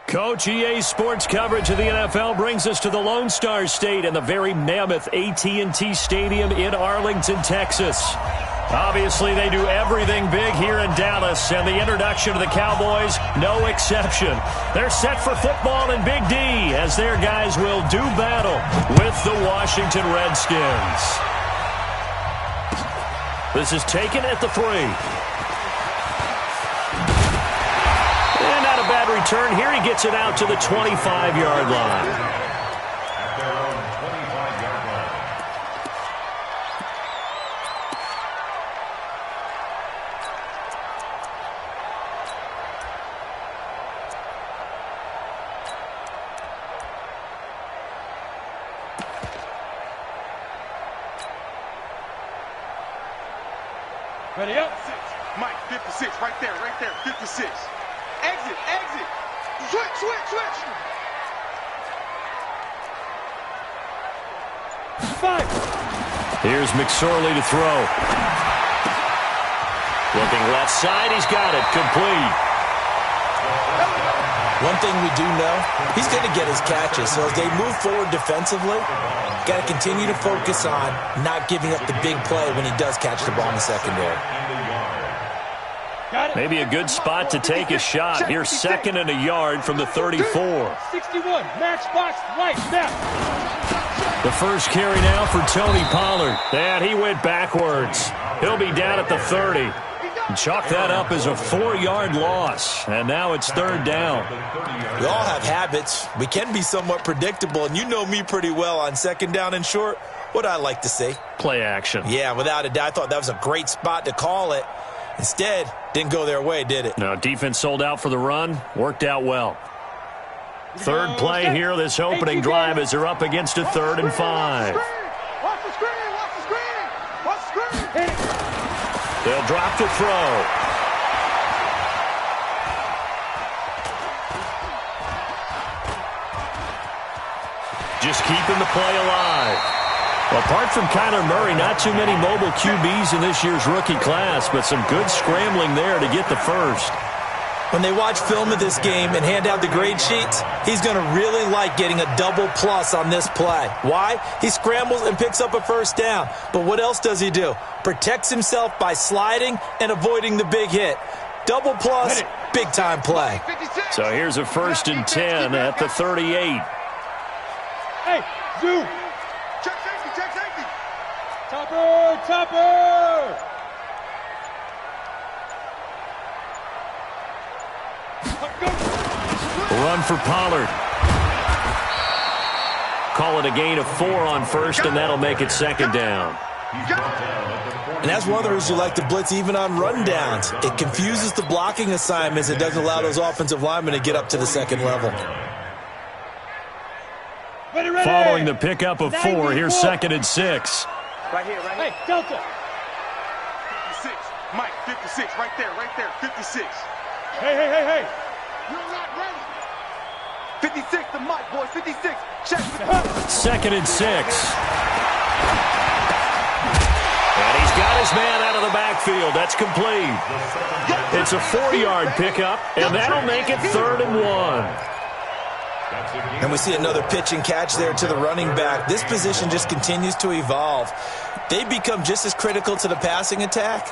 Coach, EA Sports coverage of the NFL brings us to the Lone Star State and the very mammoth AT&T Stadium in Arlington, Texas. Obviously, they do everything big here in Dallas, and the introduction of the Cowboys, no exception. They're set for football in Big D as their guys will do battle with the Washington Redskins. This is taken at the 3. And not a bad return. Here he gets it out to the 25-yard line. Ready up. Mike, 56, right there, 56. Exit. Switch. 5. Here's McSorley to throw. Looking left side, he's got it, complete. One thing we do know, he's going to get his catches. So as they move forward defensively, got to continue to focus on not giving up the big play when he does catch the ball in the secondary. Maybe a good spot to take a shot. Here's 2nd and a yard from the 34. 61, matchbox, right, now. The first carry now for Tony Pollard. And he went backwards. He'll be down at the 30. Chalk that up as a 4-yard loss. And now it's 3rd down. We all have habits. We can be somewhat predictable. And you know me pretty well on 2nd down and short. What I like to see. Play action. Yeah, without a doubt. I thought that was a great spot to call it. Instead, didn't go their way, did it? No, defense sold out for the run. Worked out well. 3rd play here, this opening drive as they're up against a 3rd and 5. Watch the screen. They'll drop to throw. Just keeping the play alive. Apart from Kyler Murray, not too many mobile QBs in this year's rookie class, but some good scrambling there to get the first. When they watch film of this game and hand out the grade sheets, he's going to really like getting a double plus on this play. Why? He scrambles and picks up a 1st down. But what else does he do? Protects himself by sliding and avoiding the big hit. Double plus, big-time play. So here's a 1st and 10 at the 38. Hey, zoom. Check safety. Topper. Run for Pollard. Call it a gain of 4 on 1st, and that'll make it 2nd down. And that's one of the reasons you like to blitz even on rundowns. It confuses the blocking assignments. It doesn't allow those offensive linemen to get up to the 2nd level. Ready. Following the pickup of 4, here's 2nd and 6. Right here. Hey, Delta. 56, Mike, 56, right there, 56. Hey. You're not ready. 56 to Mike, boys, 56. Check. 2nd and 6. And he's got his man out of the backfield. That's complete. It's a 4-yard pickup, and that'll make it 3rd and 1. And we see another pitch and catch there to the running back. This position just continues to evolve. They become just as critical to the passing attack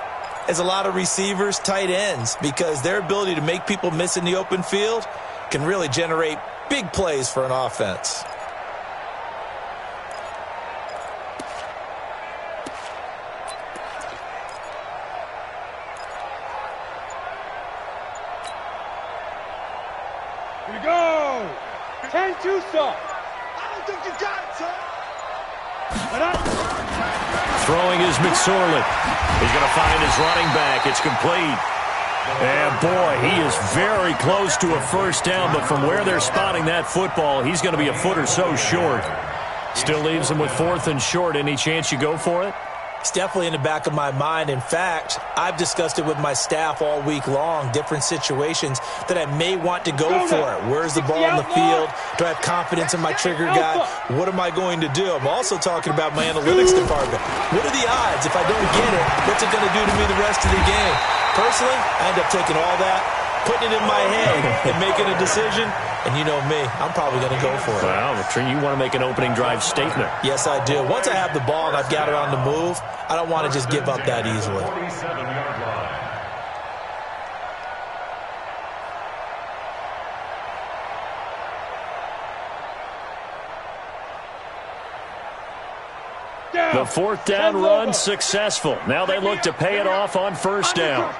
as a lot of receivers, tight ends, because their ability to make people miss in the open field can really generate big plays for an offense. Here we go. 10-2, son. I don't think you got it, son. Throwing is McSorley. He's going to find his running back. It's complete. And, boy, he is very close to a 1st down, but from where they're spotting that football, he's going to be a foot or so short. Still leaves him with 4th and short. Any chance you go for it? It's definitely in the back of my mind. In fact, I've discussed it with my staff all week long, different situations that I may want to go for it. Where's the ball on the field? Do I have confidence in my trigger guy? What am I going to do? I'm also talking about my analytics department. What are the odds? If I don't get it, what's it going to do to me the rest of the game? Personally, I end up taking all that putting it in my head and making a decision. And you know me, I'm probably going to go for it. Well, you want to make an opening drive statement. Yes, I do. Once I have the ball and I've got it on the move, I don't want to just give up that easily. The fourth down run successful. Now they look to pay it off on first down.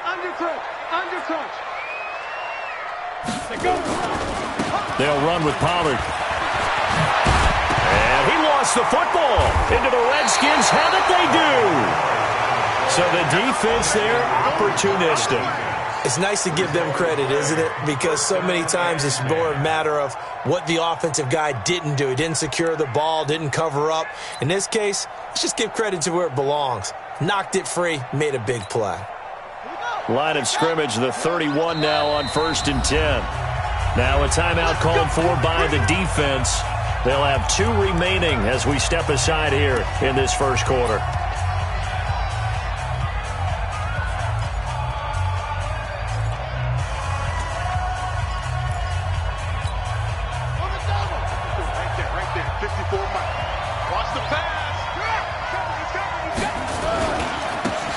They'll run with Pollard. And he lost the football. Into the Redskins have it, they do. So the defense there, opportunistic. It's nice to give them credit, isn't it? Because so many times it's more a matter of what the offensive guy didn't do. He didn't secure the ball, didn't cover up. In this case, let's just give credit to where it belongs. Knocked it free, made a big play. Line of scrimmage, the 31 now on 1st and 10. Now a timeout called for by the defense. They'll have 2 remaining as we step aside here in this first quarter.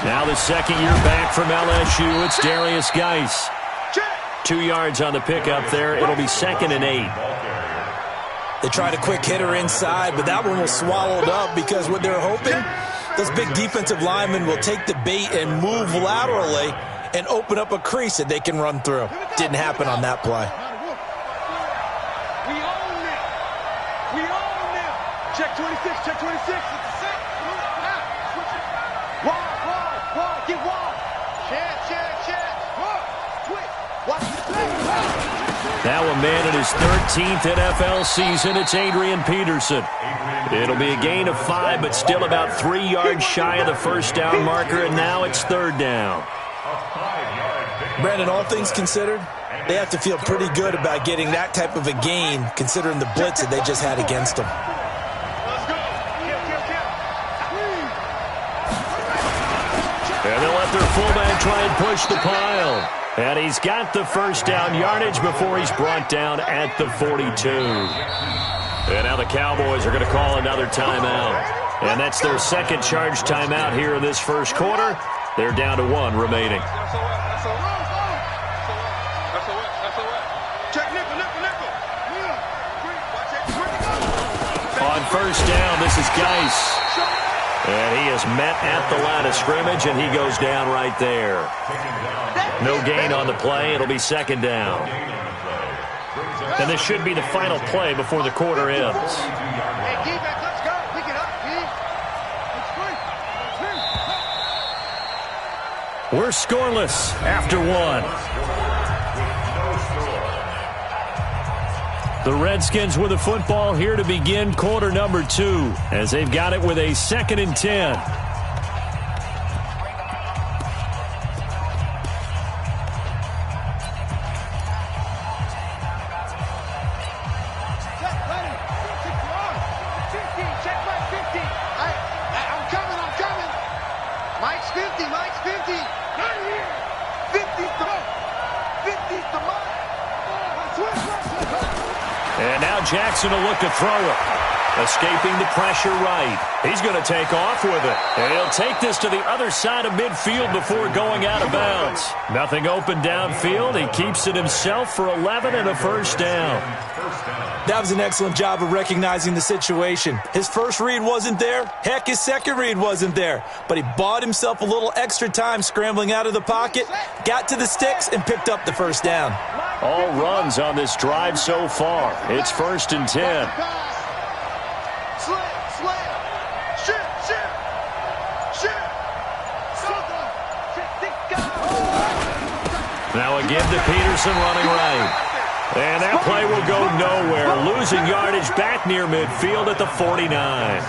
Now the second year back from LSU, it's Darius Geis. 2 yards on the pickup there. It'll be 2nd and 8. They tried a quick hitter inside, but that one was swallowed up because what they're hoping, those big defensive linemen will take the bait and move laterally and open up a crease that they can run through. Didn't happen on that play. We own them. We own them. Check 26, check 26. It's a set. Wide, get wide. Check. Quick. Watch the play. Now a man in his 13th NFL season, it's Adrian Peterson. It'll be a gain of 5, but still about 3 yards shy of the first down marker, and now it's 3rd down. Brandon, all things considered, they have to feel pretty good about getting that type of a gain, considering the blitz that they just had against them. And they'll let their fullback try and push the pile. And he's got the first down yardage before he's brought down at the 42. And now the Cowboys are going to call another timeout. And that's their second charge timeout here in this first quarter. They're down to 1 remaining. On first down, this is Geis. And he is met at the line of scrimmage, and he goes down right there. No gain on the play. It'll be 2nd down. And this should be the final play before the quarter ends. We're scoreless after 1. The Redskins with the football here to begin quarter number 2 as they've got it with a 2nd and 10. And now Jackson will look to throw it. Escaping the pressure right. He's going to take off with it. And he'll take this to the other side of midfield before going out of bounds. Nothing open downfield. He keeps it himself for 11 and a first down. That was an excellent job of recognizing the situation. His first read wasn't there. Heck, his second read wasn't there. But he bought himself a little extra time scrambling out of the pocket, got to the sticks, and picked up the first down. All runs on this drive so far. It's 1st and 10. Now a give to Peterson running right. And that play will go nowhere. Losing yardage back near midfield at the 49.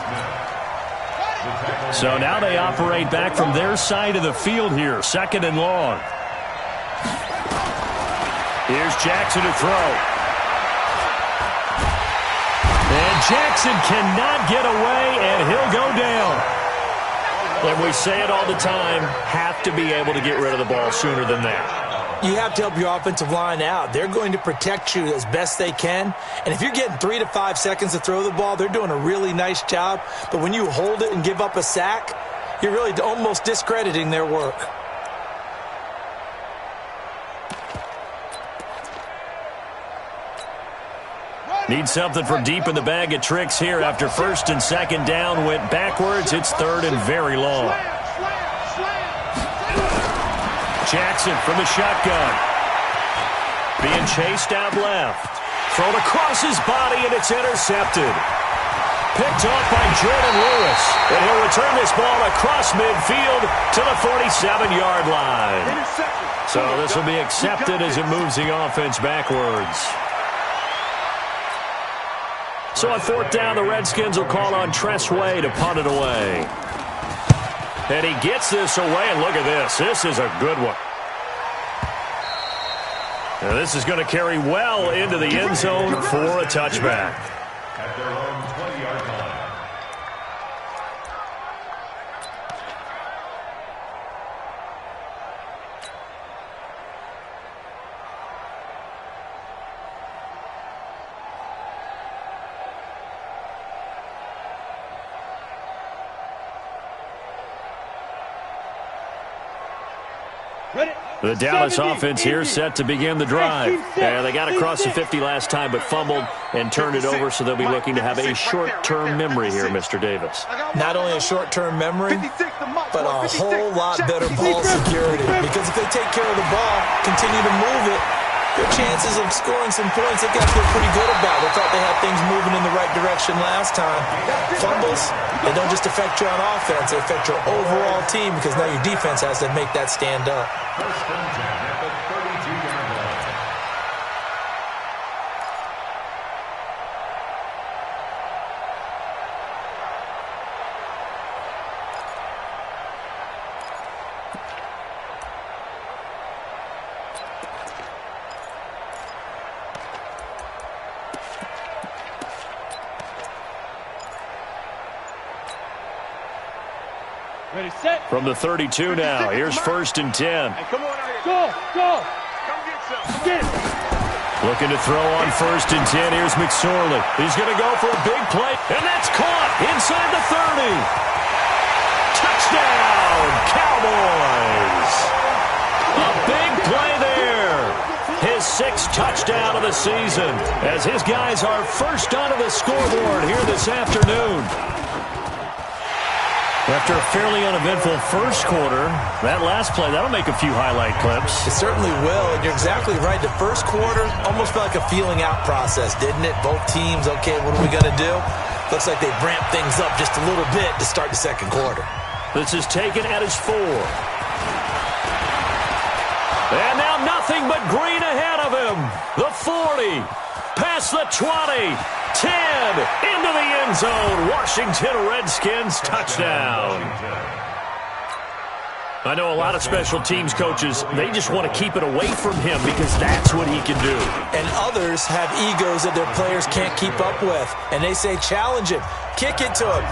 So now they operate back from their side of the field here. 2nd and long. Here's Jackson to throw. And Jackson cannot get away, and he'll go down. And we say it all the time, have to be able to get rid of the ball sooner than that. You have to help your offensive line out. They're going to protect you as best they can. And if you're getting 3 to 5 seconds to throw the ball, they're doing a really nice job. But when you hold it and give up a sack, you're really almost discrediting their work. Need something from deep in the bag of tricks here after first and second down went backwards. It's third and very long. Jackson from the shotgun. Being chased out left. Thrown across his body, and it's intercepted. Picked off by Jordan Lewis. And he'll return this ball across midfield to the 47-yard line. So this will be accepted as it moves the offense backwards. So on fourth down, the Redskins will call on Tress Way to punt it away. And he gets this away, and look at this. This is a good one. Now this is going to carry well into the end zone for a touchback. At their own 20-yard line. The Dallas offense here set to begin the drive. And they got across the 50 last time but fumbled and turned it over, so they'll be looking to have a short-term memory here, Mr. Davis. Not only a short-term memory, but a whole lot better ball security. Because if they take care of the ball, continue to move it, their chances of scoring some points, they got to feel pretty good about. They thought they had things moving in the right direction last time. Fumbles, they don't just affect you on offense, they affect your overall team because now your defense has to make that stand up. First and 10 at the 32-yard line. Ready, set. From the 32 now, here's first and 10. Hey, come on out here. Go. Come get some. Get it. Looking to throw on first and 10. Here's McSorley. He's going to go for a big play, and that's caught inside the 30. Touchdown, Cowboys. A big play there. His 6th touchdown of the season as his guys are first onto the scoreboard here this afternoon. After a fairly uneventful first quarter, that last play, that'll make a few highlight clips. It certainly will, and you're exactly right. The first quarter almost felt like a feeling out process, didn't it? Both teams, okay, what are we going to do? Looks like they ramped things up just a little bit to start the second quarter. This is taken at his 4. And now nothing but green ahead of him. The 40, past the 20. 10 into the end zone. Washington Redskins touchdown. I know a lot of special teams coaches, they just want to keep it away from him because that's what he can do. And others have egos that their players can't keep up with. And they say, challenge him. Kick it to him.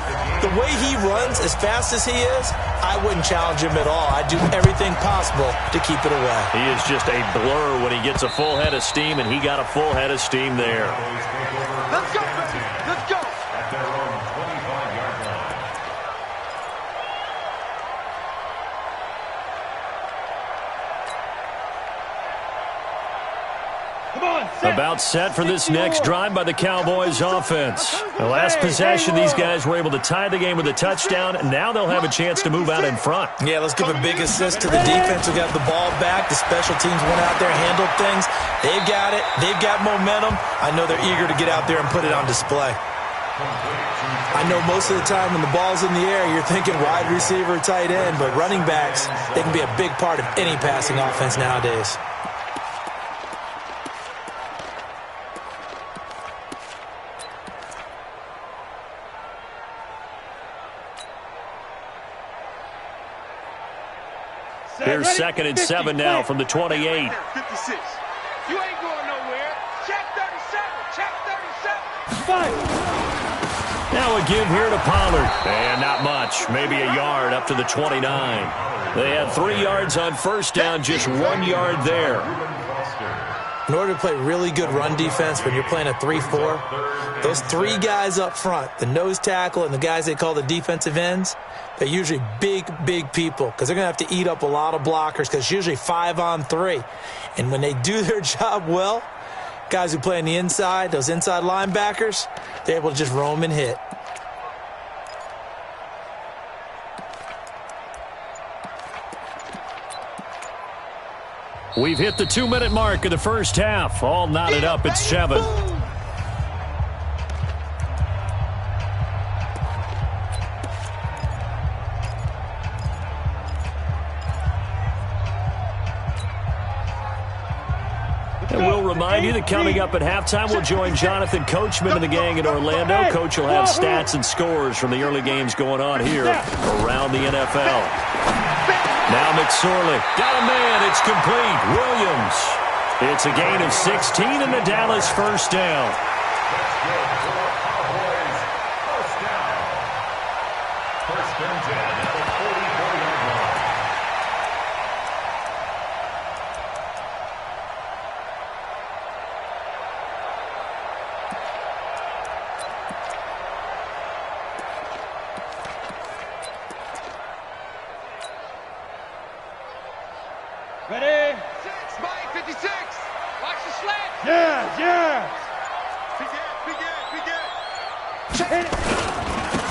The way he runs as fast as he is, I wouldn't challenge him at all. I'd do everything possible to keep it away. He is just a blur when he gets a full head of steam, and he got a full head of steam there. Let's go, baby. Let's go. At their own 25-yard line. Come on, set. About set for this next drive by the Cowboys offense. The last possession, these guys were able to tie the game with a touchdown, and now they'll have a chance to move out in front. Yeah, let's give a big assist to the defense who got the ball back. The special teams went out there, handled things. They've got it. They've got momentum. I know they're eager to get out there and put it on display. I know most of the time when the ball's in the air, you're thinking wide receiver, tight end, but running backs, they can be a big part of any passing offense nowadays. Here's second and 7 now from the 28. 56. You ain't going nowhere. Check 37. Check 37. Fight. Now now a give here to Pollard. And not much, maybe a yard up to the 29. They had 3 yards on first down, just 1 yard there. In order to play really good run defense when you're playing a 3-4, those 3 guys up front, the nose tackle and the guys they call the defensive ends, they're usually big, big people because they're going to have to eat up a lot of blockers because it's usually 5 on 3. And when they do their job well, guys who play on the inside, those inside linebackers, they're able to just roam and hit. We've hit the 2-minute mark of the first half. All knotted up at 7. And we'll remind you that coming up at halftime, we'll join Jonathan Coachman and the gang in Orlando. Coach will have stats and scores from the early games going on here around the NFL. Now McSorley. Got a man. It's complete. Williams. It's a gain of 16 and the Dallas first down. First and 10 at the 44-yard line. Ready? 6, Mike, 56. Watch the slant. Yeah. Begin.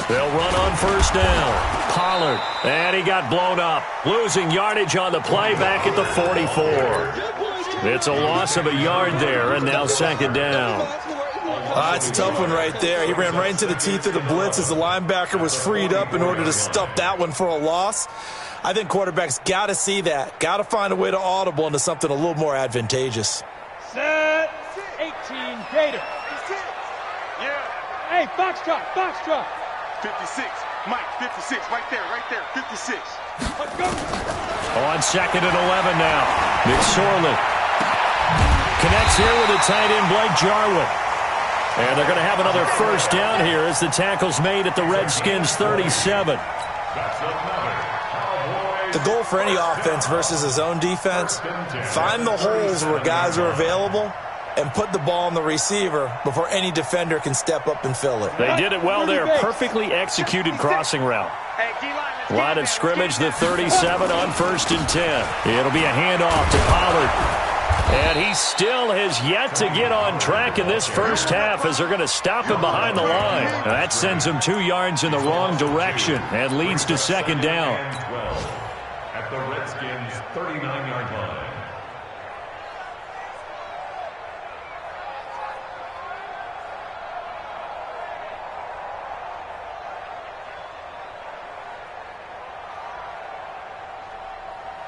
They'll run on first down. Pollard. And he got blown up. Losing yardage on the play back at the 44. It's a loss of a yard there, and now second down. It's a tough one right there. He ran right into the teeth of the blitz as the linebacker was freed up in order to stuff that one for a loss. I think quarterbacks got to see that. Got to find a way to audible into something a little more advantageous. Set. 18, Gator. Yeah. Hey, Foxtrot. 56. Mike, 56. Right there. 56. Let's go. On second and 11 now. McSorley connects here with the tight end Blake Jarwin. And they're going to have another first down here as the tackle's made at the Redskins 37. That's another. The goal for any offense versus his own defense, find the holes where guys are available and put the ball on the receiver before any defender can step up and fill it. They did it well there. Perfectly executed crossing route. Line of scrimmage, the 37 on first and 10. It'll be a handoff to Pollard. And he still has yet to get on track in this first half as they're going to stop him behind the line. Now that sends him 2 yards in the wrong direction and leads to second down. 12 at the Redskins' 39-yard line.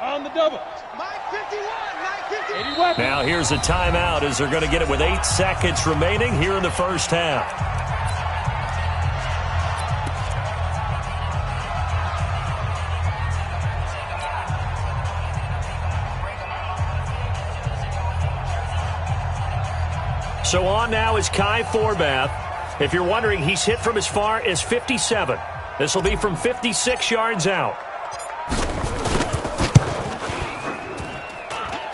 On the double. Mike, 51. Mike, 51. 80 weapons. Now here's a timeout as they're going to get it with 8 seconds remaining here in the first half. So on now is Kai Forbath. If you're wondering, he's hit from as far as 57. This will be from 56 yards out.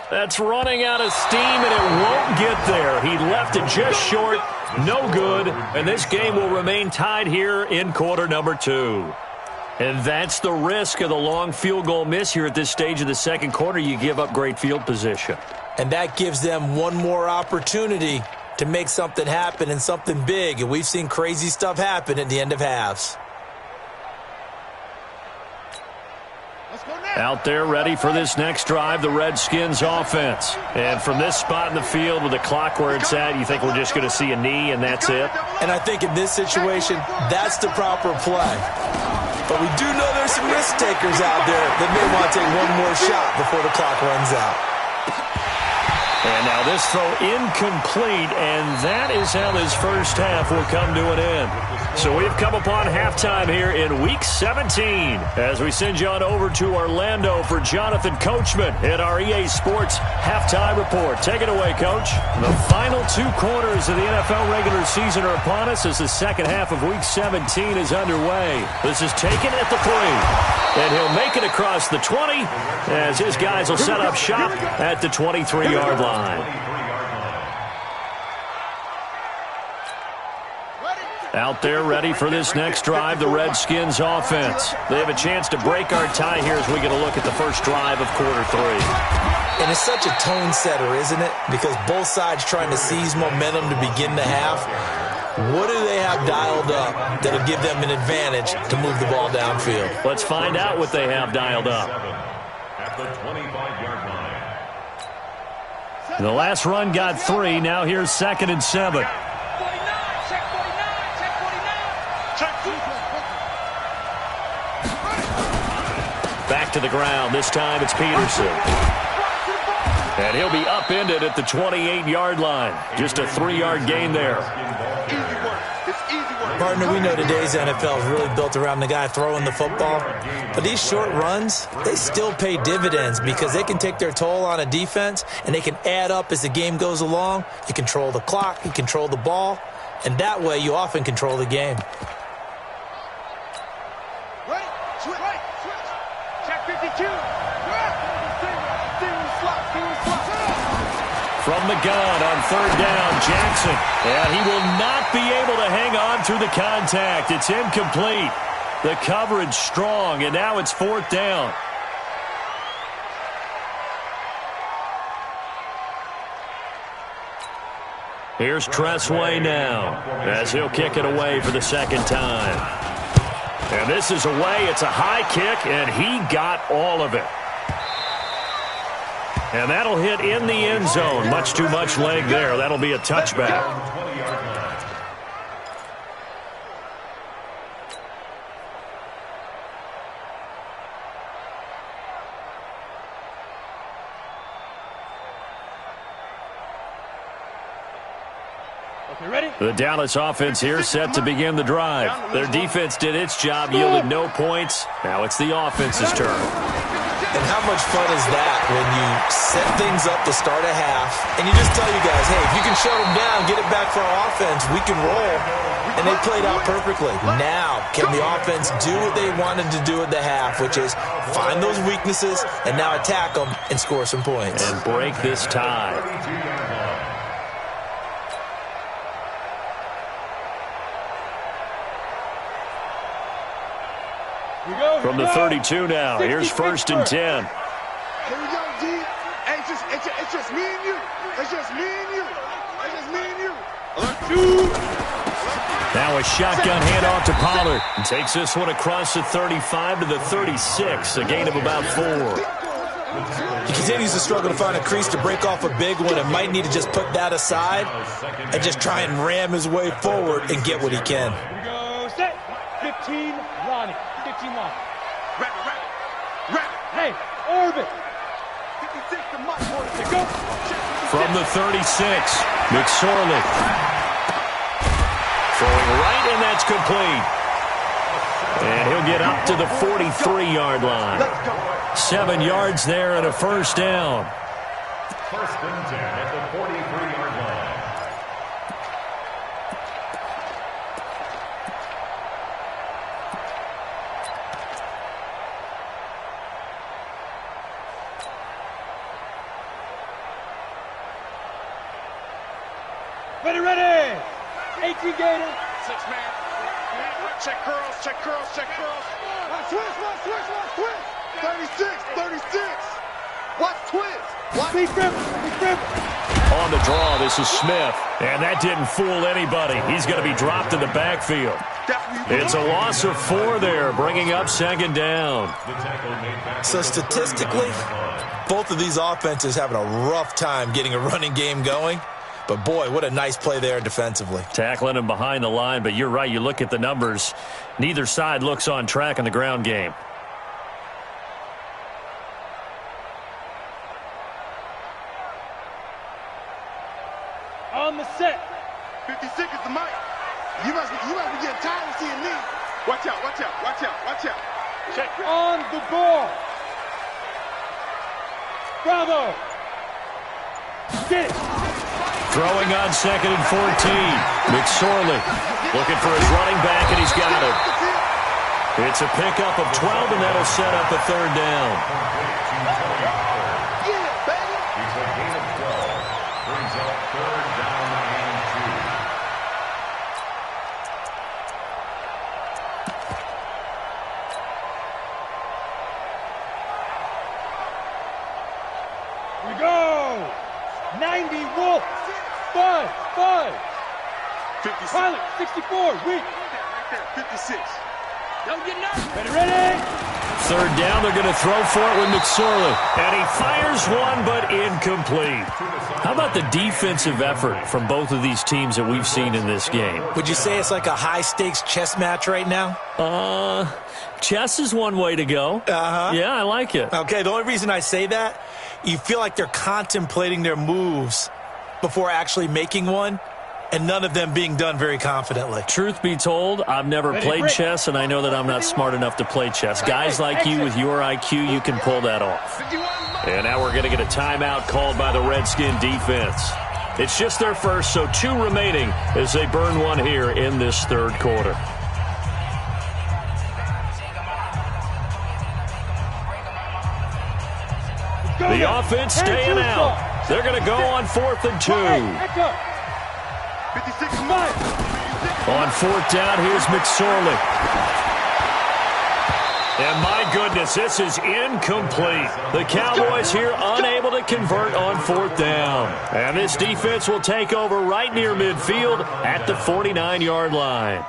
That's running out of steam, and it won't get there. He left it just short. No good. And this game will remain tied here in quarter number 2. And that's the risk of the long field goal miss here at this stage of the second quarter. You give up great field position. And that gives them one more opportunity to make something happen and something big. And we've seen crazy stuff happen at the end of halves. Out there ready for this next drive, the Redskins offense. And from this spot in the field with the clock where it's at, you think we're just going to see a knee and that's it? And I think in this situation, that's the proper play. But we do know there's some risk takers out there that may want to take one more shot before the clock runs out. And now this throw incomplete, and that is how this first half will come to an end. So we've come upon halftime here in Week 17 as we send you on over to Orlando for Jonathan Coachman in our EA Sports Halftime Report. Take it away, Coach. The final 2 quarters of the NFL regular season are upon us as the second half of Week 17 is underway. This is taken at the 3, and he'll make it across the 20 as his guys will set up shop at the 23-yard line. Out there ready for this next drive, the Redskins offense. They have a chance to break our tie here as we get a look at the first drive of quarter 3. And it's such a tone setter, isn't it? Because both sides trying to seize momentum to begin the half. What do they have dialed up that'll give them an advantage to move the ball downfield? Let's find out what they have dialed up. At the 25-yard line. The last run got 3. Now here's 2nd and 7. Back to the ground. This time it's Peterson. And he'll be upended at the 28-yard line. Just a 3-yard gain there. Partner, we know today's NFL is really built around the guy throwing the football. But these short runs, they still pay dividends because they can take their toll on a defense and they can add up as the game goes along. You control the clock, you control the ball, and that way you often control the game. From the gun on 3rd down, Jackson. And he will not be able to hang on through the contact. It's incomplete. The coverage strong, and now it's 4th down. Here's Tressway now as he'll kick it away for the 2nd time. And this is away. It's a high kick, and he got all of it. And that'll hit in the end zone. Much too much leg there. That'll be a touchback. The Dallas offense here set to begin the drive. Their defense did its job, yielded no points. Now it's the offense's turn. And how much fun is that when you set things up to start a half and you just tell you guys, hey, if you can shut them down, get it back for our offense, we can roll. And they played out perfectly. Now, can the offense do what they wanted to do at the half, which is find those weaknesses and now attack them and score some points. And break this tie. From the 32 now, here's 1st and 10. Here we go, G. Hey, it's just me and you. It's just me and you. It's just me and you. Now a shotgun handoff to Pollard. And takes this one across the 35 to the 36, a gain of about 4. He continues to struggle to find a crease to break off a big one and might need to just put that aside and just try and ram his way forward and get what he can. Here we go, set. 15, Ronnie. 15 line. Hey, orbit. 56 to Mike, boys. Go. From the 36, McSorley. Throwing right, and that's complete. And he'll get up to the 43-yard line. 7 yards there and a 1st down. 1st and 10 at the 43-yard line. Ready. 18 Gator. 6 man. Check curls, check curls, check curls. Switch. 36. Watch twist. Watch. Be crippled. On the draw, this is Smith. And that didn't fool anybody. He's going to be dropped in the backfield. It's a loss of 4 there, bringing up 2nd down. So statistically, both of these offenses having a rough time getting a running game going. But, boy, what a nice play there defensively. Tackling him behind the line, but you're right. You look at the numbers. Neither side looks on track in the ground game. On the set. 56 is the mic. You must be getting tired of seeing me. Watch out, watch out, watch out, watch out. Check. On the ball. Bravo. Get it. Throwing on 2nd and 14. McSorley looking for his running back, and he's got it. It's a pickup of 12, and that'll set up a 3rd down. We go. 90 Wolf. 5. 56. Pilot 64. Weak. 56. Don't get nervous. Ready? 3rd down, they're going to throw for it with McSorley. And he fires one, but incomplete. How about the defensive effort from both of these teams that we've seen in this game? Would you say it's like a high-stakes chess match right now? Chess is one way to go. Uh-huh. Yeah, I like it. Okay, the only reason I say that, you feel like they're contemplating their moves before actually making one, and none of them being done very confidently. Truth be told, I've never played chess, and I know that I'm not smart enough to play chess. Guys like you with your IQ, you can pull that off. And now we're going to get a timeout called by the Redskin defense. It's just their first, so 2 remaining as they burn one here in this 3rd quarter. The offense staying out. They're going to go on 4th and 2. 56 is On 4th down, here's McSorley. And my goodness, this is incomplete. The Cowboys here unable to convert on 4th down. And this defense will take over right near midfield at the 49-yard line.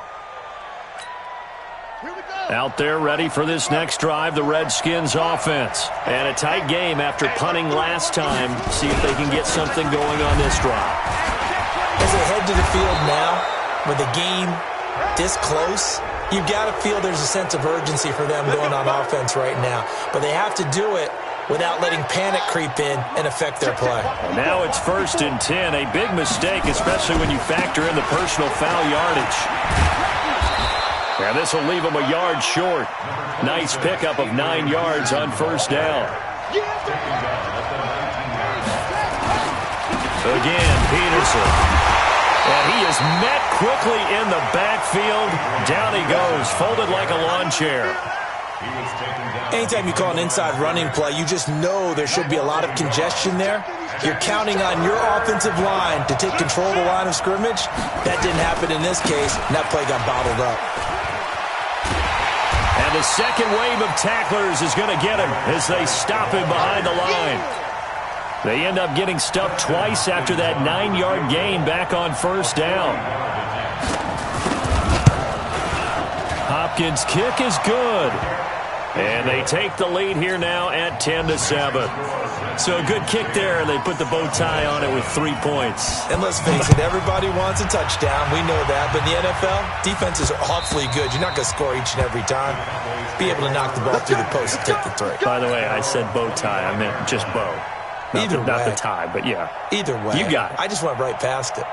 Out there ready for this next drive, the Redskins offense. And a tight game after punting last time. See if they can get something going on this drive. As they head to the field now, with the game this close, you've got to feel there's a sense of urgency for them going on offense right now. But they have to do it without letting panic creep in and affect their play. Now it's 1st and 10. A big mistake, especially when you factor in the personal foul yardage. And this will leave them a yard short. Nice pickup of 9 yards on 1st down. Again, Peterson. And he is met quickly in the backfield. Down he goes, folded like a lawn chair. Anytime you call an inside running play, you just know there should be a lot of congestion there. You're counting on your offensive line to take control of the line of scrimmage. That didn't happen in this case, and that play got bottled up. And the second wave of tacklers is going to get him as they stop him behind the line. They end up getting stuffed twice after that 9-yard gain back on 1st down. Hopkins' kick is good. And they take the lead here now at 10-7. So a good kick there. They put the bow tie on it with 3 points. And let's face it, everybody wants a touchdown. We know that. But in the NFL, defenses are awfully good. You're not going to score each and every time. Be able to knock the ball through the post and take the 3. By the way, I said bow tie. I meant just bow. Not the tie, but yeah. Either way. You got it. I just went right past it.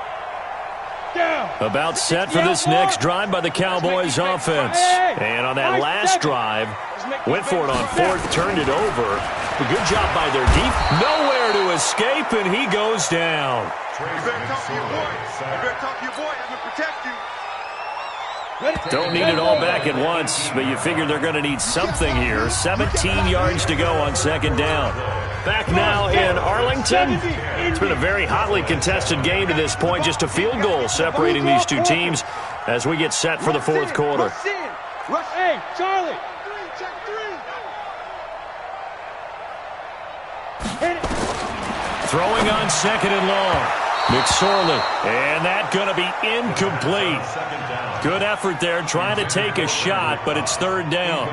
About set for this next drive by the Cowboys offense. And on that last drive, went for it on 4th, turned it over. A good job by their deep. Nowhere to escape, and he goes down. You better talk to your boy. You better talk to your boy. I'm going to protect you. Don't need it all back at once, but you figure they're going to need something here. 17 yards to go on 2nd down. Back now in Arlington. It's been a very hotly contested game to this point. Just a field goal separating these two teams as we get set for the 4th quarter. Hey, Charlie. Check 3. Throwing on 2nd and long. McSorley. And that going to be incomplete. Good effort there trying to take a shot, but it's 3rd down.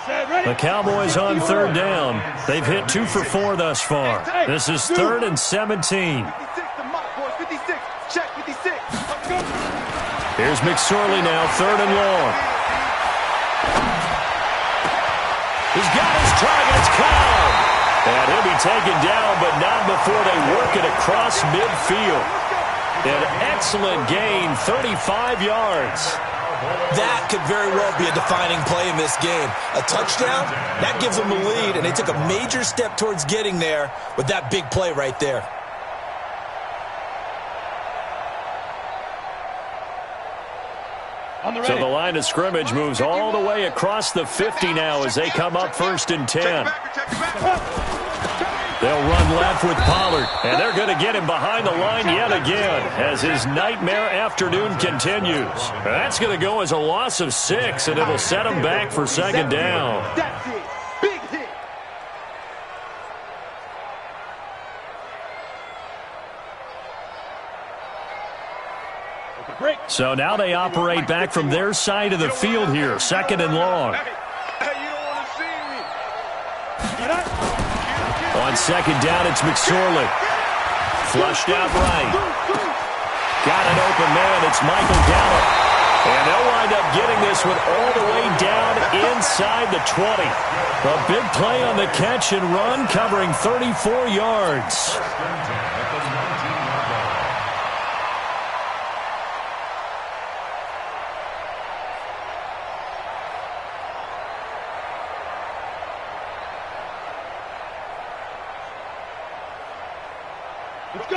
The Cowboys on 3rd down. They've hit 2 for 4 thus far. This is 3rd and 17. 56, the mock boys. 56. Check 56. Here's McSorley now, 3rd and long. He's got his targets caught. And he'll be taken down, but not before they work it across midfield. An excellent gain, 35 yards. That could very well be a defining play in this game. A touchdown, that gives them a lead, and they took a major step towards getting there with that big play right there. So the line of scrimmage moves all the way across the 50 now as they come up 1st and 10. They'll run left with Pollard, and they're going to get him behind the line yet again as his nightmare afternoon continues. That's going to go as a loss of 6, and it'll set him back for 2nd down. That's it. Big hit. So now they operate back from their side of the field here, 2nd and long. Hey, you don't want to see me. On 2nd down, it's McSorley. Flushed out right. Got an open man. It's Michael Gallup. And they'll wind up getting this one all the way down inside the 20. A big play on the catch and run, covering 34 yards.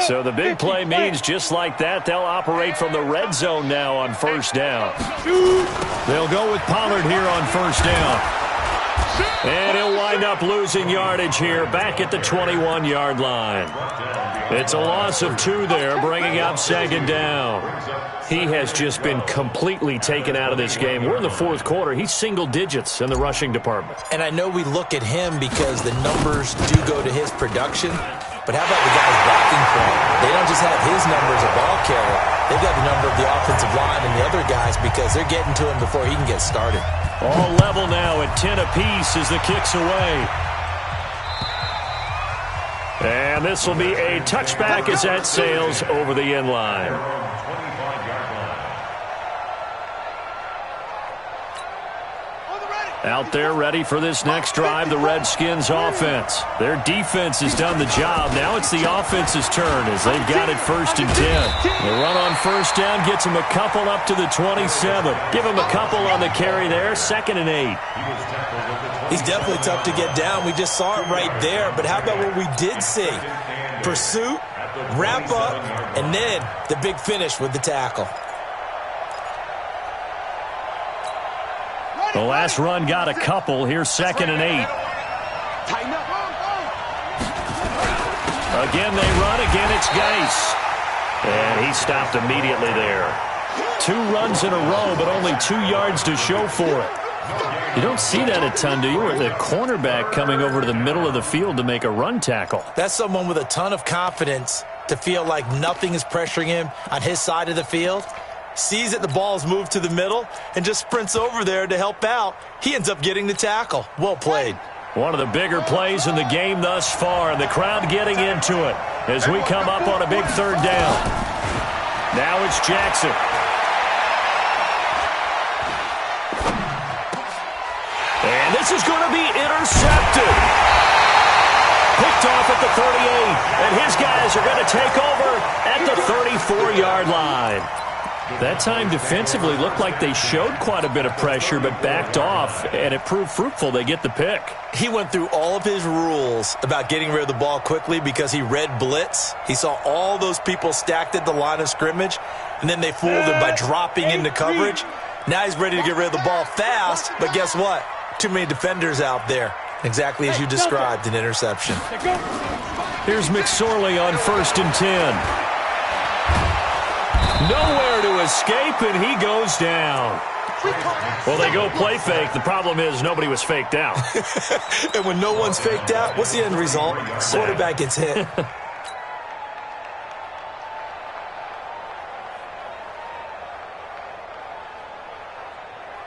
So the big play means just like that, they'll operate from the red zone now on 1st down. They'll go with Pollard here on 1st down. And he'll wind up losing yardage here back at the 21-yard line. It's a loss of 2 there, bringing up 2nd down. He has just been completely taken out of this game. We're in the 4th quarter. He's single digits in the rushing department. And I know we look at him because the numbers do go to his production. But how about the guys blocking for him? They don't just have his number as a ball carrier. They've got the number of the offensive line and the other guys because they're getting to him before he can get started. All level now at 10 apiece as the kick's away. And this will be a touchback as that sails over the end line. Out there ready for this next drive, the Redskins offense. Their defense has done the job. Now it's the offense's turn as they've got it 1st and 10. The run on 1st down gets them a couple up to the 27. Give them a couple on the carry there, 2nd and 8. He's definitely tough to get down. We just saw it right there. But how about what we did see? Pursuit, wrap up, and then the big finish with the tackle. The last run got a couple. Here's 2nd and 8. Again, they run. Again, it's Geis. And he stopped immediately there. 2 runs in a row, but only 2 yards to show for it. You don't see that a ton, do you? Or the cornerback coming over to the middle of the field to make a run tackle. That's someone with a ton of confidence to feel like nothing is pressuring him on his side of the field. Sees that the ball's moved to the middle and just sprints over there to help out. He ends up getting the tackle. Well played. One of the bigger plays in the game thus far, and the crowd getting into it as we come up on a big 3rd down. Now it's Jackson. And this is going to be intercepted. Picked off at the 38, and his guys are going to take over at the 34-yard line. That time defensively looked like they showed quite a bit of pressure but backed off, and it proved fruitful. They get the pick. He went through all of his rules about getting rid of the ball quickly because he read blitz. He saw all those people stacked at the line of scrimmage, and then they fooled him by dropping into coverage. Now he's ready to get rid of the ball fast, but guess what? Too many defenders out there. Exactly as you described, an interception. Here's McSorley on 1st and 10. Nowhere to escape, and he goes down. Well, they go play fake. The problem is nobody was faked out. And when no one's faked out, what's the end result? Quarterback gets hit.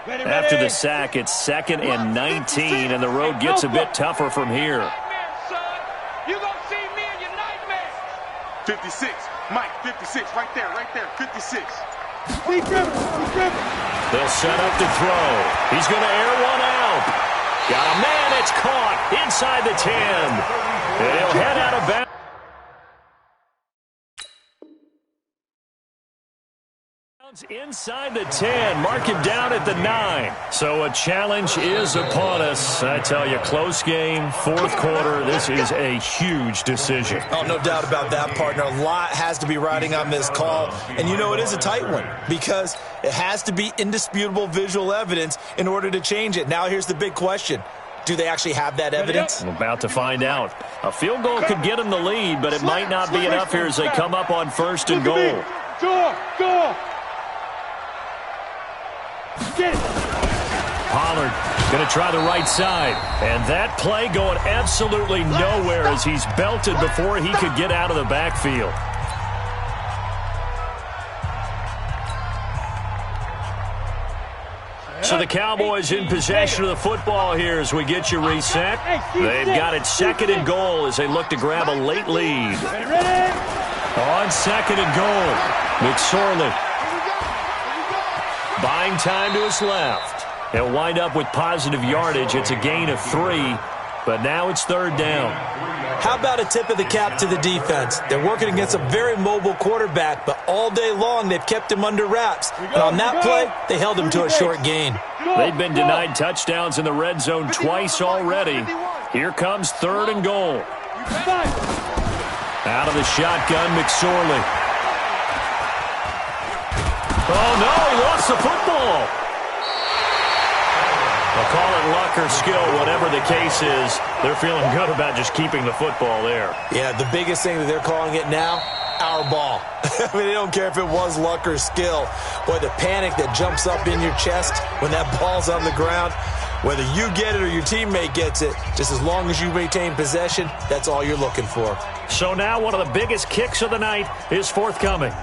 After the sack, it's 2nd and 19, and the road gets a bit tougher from here. You're going to see me in your nightmares. 56. Mike, 56. Right there, 56. They'll set up to throw. He's going to air one out. Got a man. It's caught inside the 10. And he'll head out of bounds. Inside the 10, mark him down at the 9. So a challenge is upon us. I tell you, close game, fourth quarter. This is a huge decision. Oh, no doubt about that, partner. A lot has to be riding on this call. And you know it is a tight one because it has to be indisputable visual evidence in order to change it. Now here's the big question. Do they actually have that evidence? I'm about to find out. A field goal could get them the lead, but it might not be enough here as they come up on first and goal. Go! Get it. Pollard going to try the right side. And that play going absolutely nowhere as he's belted before he could get out of the backfield. So the Cowboys in possession of the football here as we get you reset. They've got it second and goal as they look to grab a late lead. On second and goal, McSorley buying time to his left. He'll wind up with positive yardage. It's a gain of 3, but now it's third down. How about a tip of the cap to the defense? They're working against a very mobile quarterback, but all day long they've kept him under wraps. And on that play, they held him to a short gain. They've been denied touchdowns in the red zone twice already. Here comes third and goal. Out of the shotgun, McSorley. Oh, no, he lost the football. They'll call it luck or skill, whatever the case is. They're feeling good about just keeping the football there. Yeah, the biggest thing that they're calling it now, our ball. I mean, they don't care if it was luck or skill. Boy, the panic that jumps up in your chest when that ball's on the ground, whether you get it or your teammate gets it, just as long as you maintain possession, that's all you're looking for. So now one of the biggest kicks of the night is forthcoming.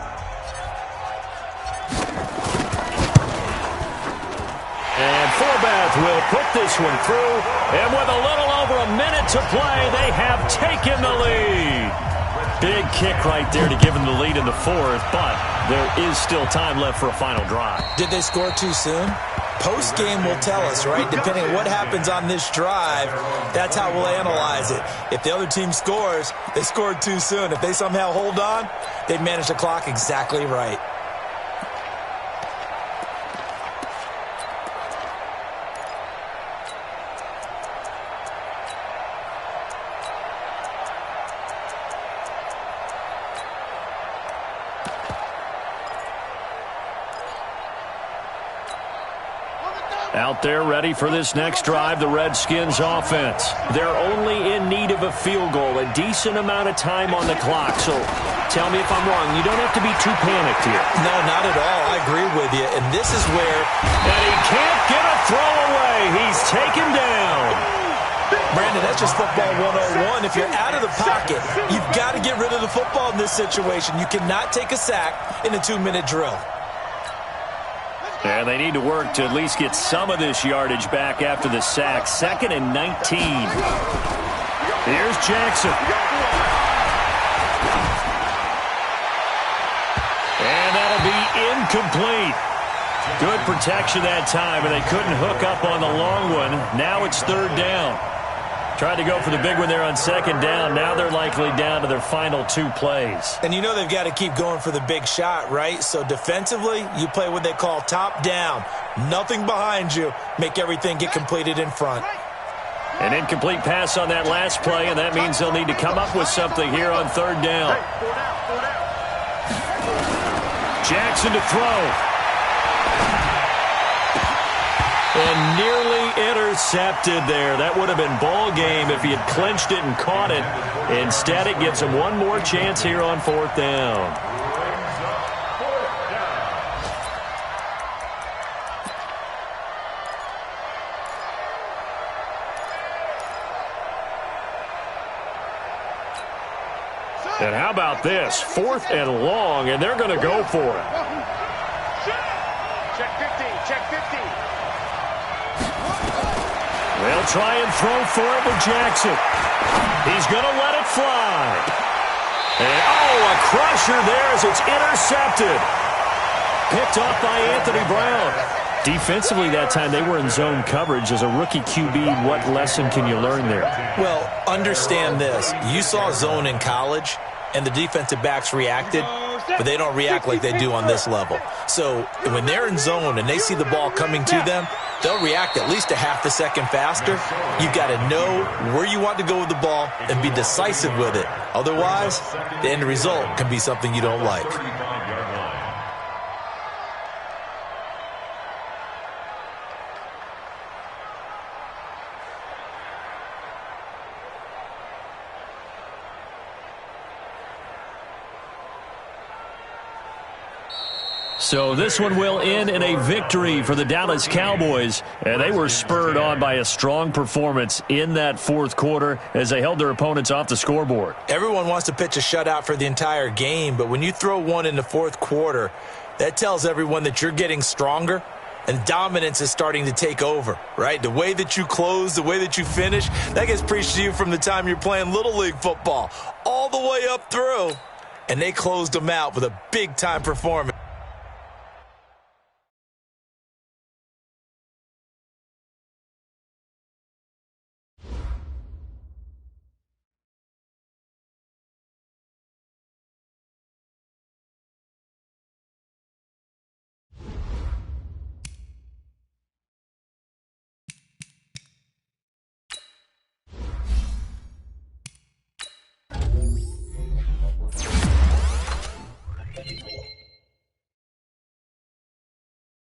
And Forbath will put this one through. And with a little over a minute to play, they have taken the lead. Big kick right there to give them the lead in the fourth, but there is still time left for a final drive. Did they score too soon? Post-game will tell us, right? Depending on what happens on this drive, that's how we'll analyze it. If the other team scores, they scored too soon. If they somehow hold on, they've managed the clock exactly right. Out there ready for this next drive, the Redskins offense. They're only in need of a field goal, a decent amount of time on the clock. So tell me if I'm wrong. You don't have to be too panicked here. No, not at all. I agree with you. And this is where... And he can't get a throw away. He's taken down. Brandon, that's just football 101. If you're out of the pocket, you've got to get rid of the football in this situation. You cannot take a sack in a 2-minute drill. And they need to work to at least get some of this yardage back after the sack. 2nd and 19. Here's Jackson. And that'll be incomplete. Good protection that time, and they couldn't hook up on the long one. Now it's third down. Tried to go for the big one there on second down. Now they're likely down to their final 2 plays. And you know they've got to keep going for the big shot, right? So defensively, you play what they call top down. Nothing behind you. Make everything get completed in front. An incomplete pass on that last play, and that means they'll need to come up with something here on third down. Jackson to throw. And nearly intercepted there. That would have been ball game if he had clinched it and caught it. Instead, it gives him one more chance here on fourth down. And how about this? 4th and long, and they're going to go for it. Check 15, check 15. They'll try and throw for it with Jackson. He's going to let it fly. And, oh, a crusher there as it's intercepted. Picked off by Anthony Brown. Defensively that time, they were in zone coverage. As a rookie QB, what lesson can you learn there? Well, understand this. You saw zone in college, and the defensive backs reacted, but they don't react like they do on this level. So So when they're in zone and they see the ball coming to them, they'll react at least a half a second faster. You've got to know where you want to go with the ball and be decisive with it. Otherwise, the end result can be something you don't like. So this one will end in a victory for the Dallas Cowboys. And they were spurred on by a strong performance in that fourth quarter as they held their opponents off the scoreboard. Everyone wants to pitch a shutout for the entire game, but when you throw one in the fourth quarter, that tells everyone that you're getting stronger and dominance is starting to take over, right? The way that you close, the way that you finish, that gets preached to you from the time you're playing Little League football all the way up through. And they closed them out with a big-time performance.